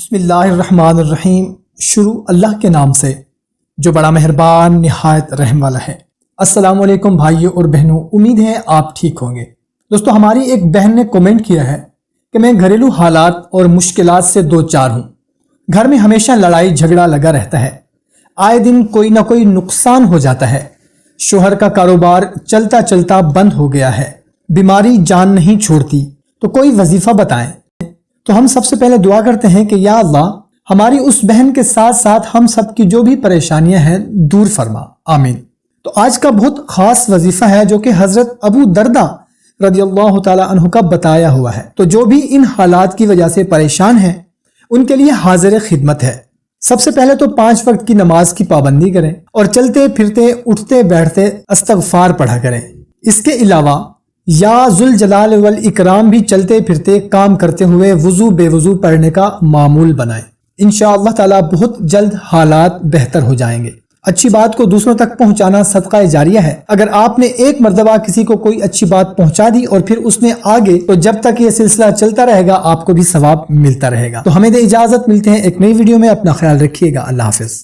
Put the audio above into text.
بسم اللہ الرحمن الرحیم۔ شروع اللہ کے نام سے جو بڑا مہربان نہایت رحم والا ہے۔ السلام علیکم بھائیوں اور بہنوں، امید ہے آپ ٹھیک ہوں گے۔ دوستو، ہماری ایک بہن نے کومنٹ کیا ہے کہ میں گھریلو حالات اور مشکلات سے دو چار ہوں۔ گھر میں ہمیشہ لڑائی جھگڑا لگا رہتا ہے، آئے دن کوئی نہ کوئی نقصان ہو جاتا ہے۔ شوہر کا کاروبار چلتا چلتا بند ہو گیا ہے، بیماری جان نہیں چھوڑتی، تو کوئی وظیفہ بتائیں۔ تو ہم سب سے پہلے دعا کرتے ہیں کہ یا اللہ ہماری اس بہن کے ساتھ ساتھ ہم سب کی جو بھی پریشانیاں ہیں دور فرما، آمین۔ تو آج کا بہت خاص وظیفہ ہے جو کہ حضرت ابو دردہ رضی اللہ تعالی عنہ کا بتایا ہوا ہے۔ تو جو بھی ان حالات کی وجہ سے پریشان ہیں ان کے لیے حاضر خدمت ہے۔ سب سے پہلے تو 5 وقت کی نماز کی پابندی کریں اور چلتے پھرتے اٹھتے بیٹھتے استغفار پڑھا کریں۔ اس کے علاوہ یا ذوالجلال والاکرام بھی چلتے پھرتے کام کرتے ہوئے وضو بے وضو پڑھنے کا معمول بنائیں۔ انشاءاللہ تعالی بہت جلد حالات بہتر ہو جائیں گے۔ اچھی بات کو دوسروں تک پہنچانا صدقہ جاریہ ہے۔ اگر آپ نے ایک مرتبہ کسی کو کوئی اچھی بات پہنچا دی اور پھر اس نے آگے، تو جب تک یہ سلسلہ چلتا رہے گا آپ کو بھی ثواب ملتا رہے گا۔ تو ہمیں دے اجازت، ملتے ہیں ایک نئی ویڈیو میں۔ اپنا خیال رکھیے گا، اللہ حافظ۔